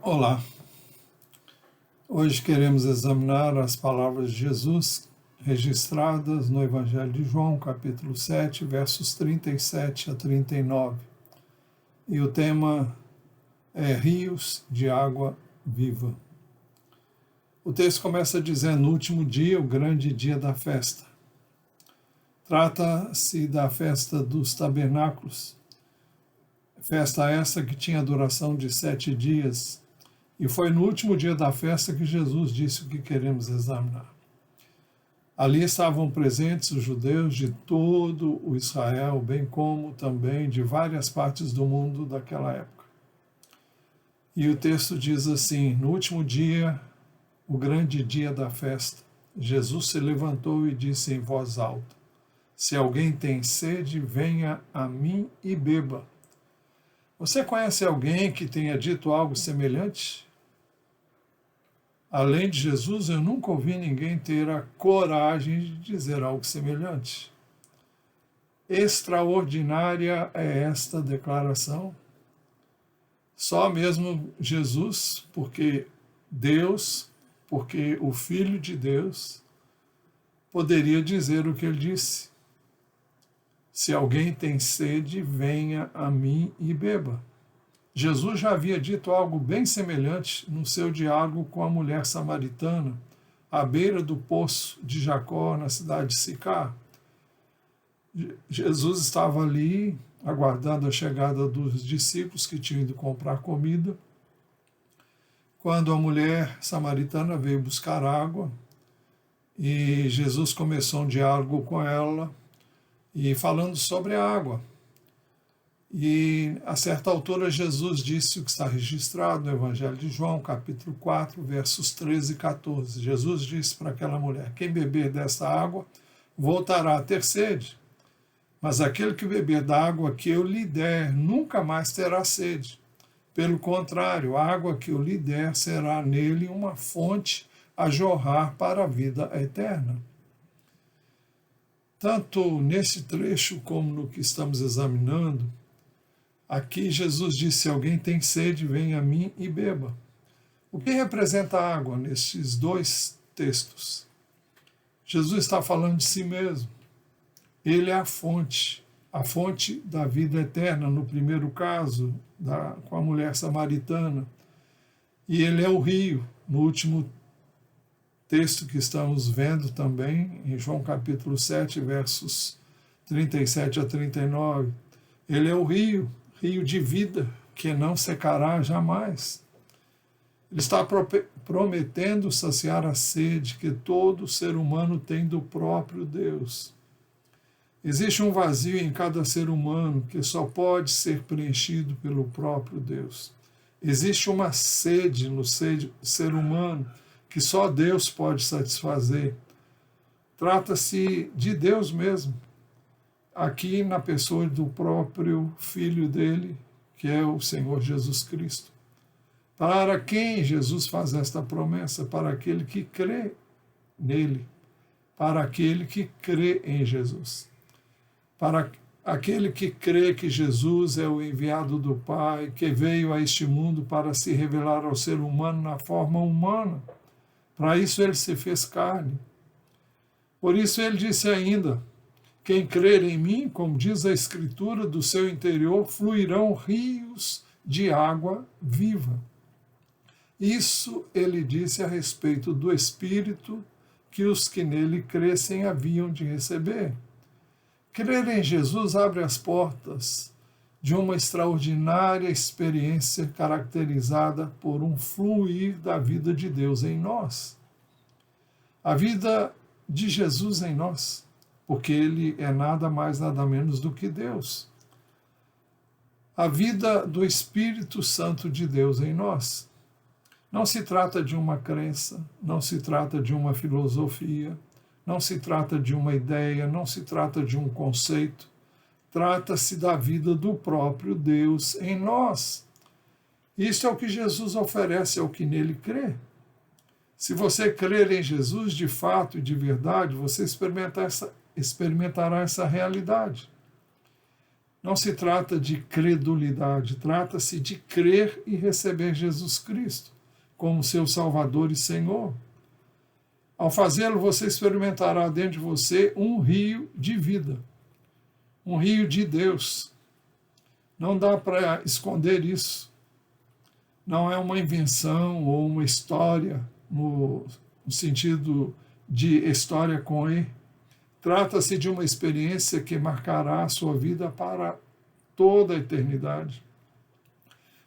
Olá, hoje queremos examinar as palavras de Jesus registradas no Evangelho de João, capítulo 7, versos 37 a 39. E o tema é Rios de Água Viva. O texto começa dizendo: no último dia, o grande dia da festa. Trata-se da festa dos tabernáculos, festa essa que tinha duração de 7 dias, e foi no último dia da festa que Jesus disse o que queremos examinar. Ali estavam presentes os judeus de todo o Israel, bem como também de várias partes do mundo daquela época. E o texto diz assim: no último dia, o grande dia da festa, Jesus se levantou e disse em voz alta: se alguém tem sede, venha a mim e beba. Você conhece alguém que tenha dito algo semelhante? Além de Jesus, eu nunca ouvi ninguém ter a coragem de dizer algo semelhante. Extraordinária é esta declaração. Só mesmo Jesus, porque o Filho de Deus, poderia dizer o que ele disse. Se alguém tem sede, venha a mim e beba. Jesus já havia dito algo bem semelhante no seu diálogo com a mulher samaritana, à beira do poço de Jacó, na cidade de Sicar. Jesus estava ali, aguardando a chegada dos discípulos que tinham ido comprar comida, quando a mulher samaritana veio buscar água, e Jesus começou um diálogo com ela, e falando sobre a água. E a certa altura Jesus disse o que está registrado no Evangelho de João, capítulo 4, versos 13 e 14. Jesus disse para aquela mulher: quem beber desta água voltará a ter sede, mas aquele que beber da água que eu lhe der nunca mais terá sede. Pelo contrário, a água que eu lhe der será nele uma fonte a jorrar para a vida eterna. Tanto nesse trecho como no que estamos examinando, aqui Jesus disse: se alguém tem sede, venha a mim e beba. O que representa a água nesses dois textos? Jesus está falando de si mesmo. Ele é a fonte da vida eterna, no primeiro caso, com a mulher samaritana. E ele é o rio, no último texto que estamos vendo também, em João capítulo 7, versos 37 a 39. Ele é o rio de vida, que não secará jamais. Ele está prometendo saciar a sede que todo ser humano tem do próprio Deus. Existe um vazio em cada ser humano que só pode ser preenchido pelo próprio Deus. Existe uma sede no ser humano que só Deus pode satisfazer. Trata-se de Deus mesmo, aqui na pessoa do próprio Filho dele, que é o Senhor Jesus Cristo. Para quem Jesus faz esta promessa? Para aquele que crê nele, para aquele que crê em Jesus. Para aquele que crê que Jesus é o enviado do Pai, que veio a este mundo para se revelar ao ser humano na forma humana. Para isso ele se fez carne. Por isso ele disse ainda: quem crer em mim, como diz a Escritura, do seu interior fluirão rios de água viva. Isso ele disse a respeito do Espírito que os que nele crescem haviam de receber. Crer em Jesus abre as portas de uma extraordinária experiência caracterizada por um fluir da vida de Deus em nós. A vida de Jesus em nós, porque ele é nada mais, nada menos do que Deus. A vida do Espírito Santo de Deus em nós. Não se trata de uma crença, não se trata de uma filosofia, não se trata de uma ideia, não se trata de um conceito. Trata-se da vida do próprio Deus em nós. Isso é o que Jesus oferece ao que nele crê. Se você crer em Jesus de fato e de verdade, você experimentará essa realidade. Não se trata de credulidade, trata-se de crer e receber Jesus Cristo como seu Salvador e Senhor. Ao fazê-lo, você experimentará dentro de você um rio de vida, um rio de Deus. Não dá para esconder isso. Não é uma invenção ou uma história, no sentido de história com E. Trata-se de uma experiência que marcará a sua vida para toda a eternidade.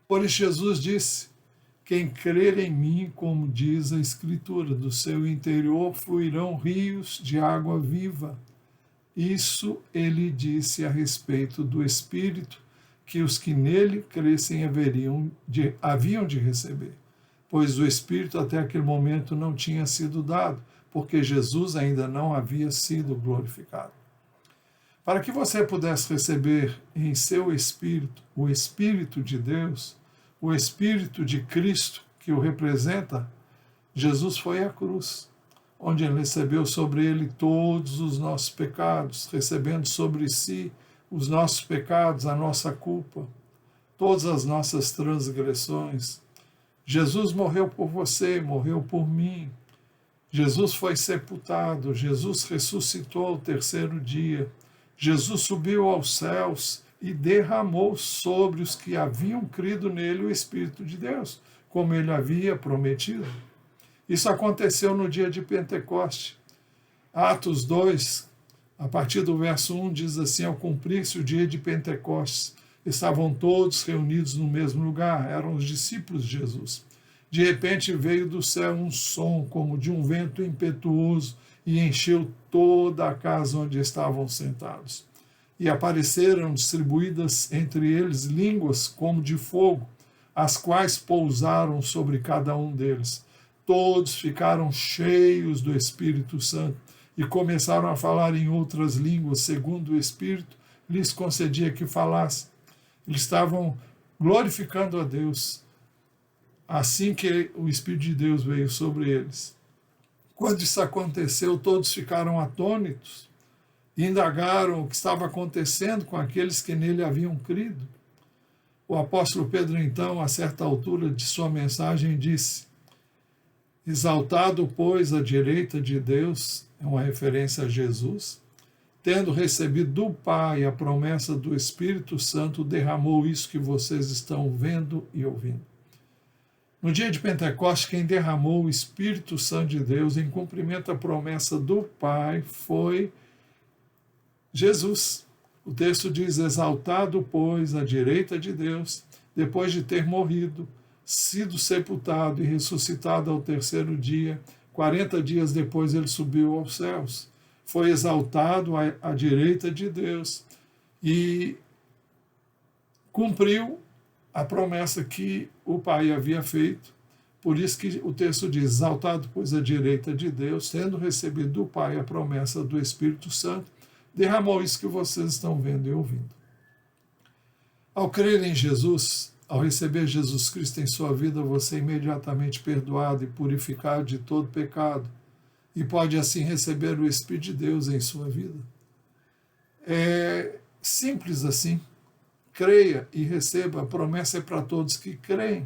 Por isso Jesus disse: quem crer em mim, como diz a Escritura, do seu interior fluirão rios de água viva. Isso ele disse a respeito do Espírito que os que nele crescem haviam de receber, pois o Espírito até aquele momento não tinha sido dado, porque Jesus ainda não havia sido glorificado. Para que você pudesse receber em seu espírito o Espírito de Deus, o Espírito de Cristo que o representa, Jesus foi à cruz, onde ele recebeu sobre ele todos os nossos pecados, recebendo sobre si os nossos pecados, a nossa culpa, todas as nossas transgressões. Jesus morreu por você, morreu por mim. Jesus foi sepultado, Jesus ressuscitou ao terceiro dia. Jesus subiu aos céus e derramou sobre os que haviam crido nele o Espírito de Deus, como ele havia prometido. Isso aconteceu no dia de Pentecoste. Atos 2, a partir do verso 1, diz assim: ao cumprir-se o dia de Pentecostes, estavam todos reunidos no mesmo lugar, eram os discípulos de Jesus. De repente veio do céu um som como de um vento impetuoso e encheu toda a casa onde estavam sentados. E apareceram distribuídas entre eles línguas como de fogo, as quais pousaram sobre cada um deles. Todos ficaram cheios do Espírito Santo e começaram a falar em outras línguas, segundo o Espírito lhes concedia que falassem. Eles estavam glorificando a Deus assim que o Espírito de Deus veio sobre eles. Quando isso aconteceu, todos ficaram atônitos e indagaram o que estava acontecendo com aqueles que nele haviam crido. O apóstolo Pedro, então, a certa altura de sua mensagem, disse: exaltado, pois, à direita de Deus, é uma referência a Jesus, tendo recebido do Pai a promessa do Espírito Santo, derramou isso que vocês estão vendo e ouvindo. No dia de Pentecostes, quem derramou o Espírito Santo de Deus em cumprimento à promessa do Pai foi Jesus. O texto diz: exaltado, pois, à direita de Deus, depois de ter morrido, sido sepultado e ressuscitado ao terceiro dia, 40 dias depois ele subiu aos céus. Foi exaltado à direita de Deus e cumpriu a promessa que o Pai havia feito. Por isso que o texto diz: exaltado, pois, à direita de Deus, tendo recebido do Pai a promessa do Espírito Santo, derramou isso que vocês estão vendo e ouvindo. Ao crer em Jesus, ao receber Jesus Cristo em sua vida, você é imediatamente perdoado e purificado de todo pecado e pode assim receber o Espírito de Deus em sua vida. É simples assim. Creia e receba, a promessa é para todos que creem.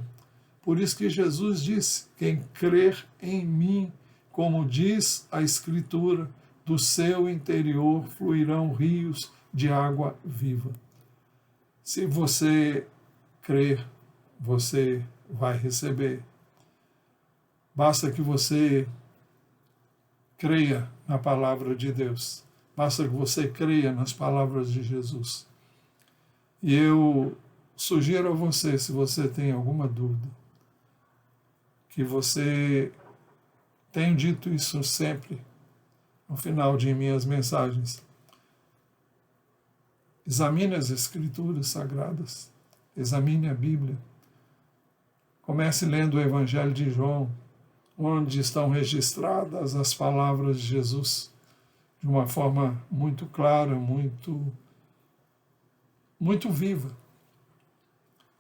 Por isso que Jesus disse: quem crer em mim, como diz a Escritura, do seu interior fluirão rios de água viva. Se você crer, você vai receber. Basta que você creia na palavra de Deus. Basta que você creia nas palavras de Jesus. E eu sugiro a você, se você tem alguma dúvida, que você tenha dito isso sempre no final de minhas mensagens. Examine as Escrituras Sagradas, examine a Bíblia. Comece lendo o Evangelho de João, onde estão registradas as palavras de Jesus de uma forma muito clara, muito viva.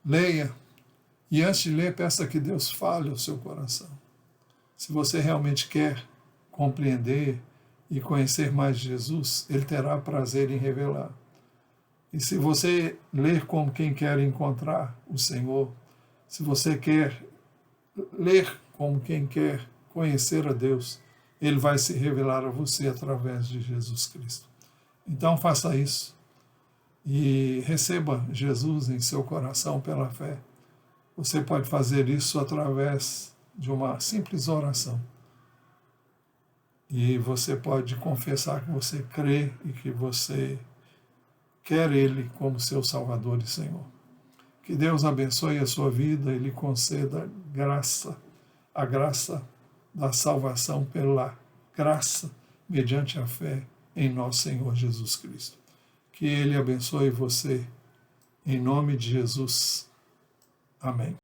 Leia, e antes de ler, peça que Deus fale ao seu coração. Se você realmente quer compreender e conhecer mais Jesus, Ele terá prazer em revelar. E se você ler como quem quer encontrar o Senhor, se você quer ler como quem quer conhecer a Deus, Ele vai se revelar a você através de Jesus Cristo. Então faça isso e receba Jesus em seu coração pela fé. Você pode fazer isso através de uma simples oração. E você pode confessar que você crê e que você quer Ele como seu Salvador e Senhor. Que Deus abençoe a sua vida e lhe conceda graça, a graça da salvação pela graça, mediante a fé em nosso Senhor Jesus Cristo. Que Ele abençoe você, em nome de Jesus. Amém.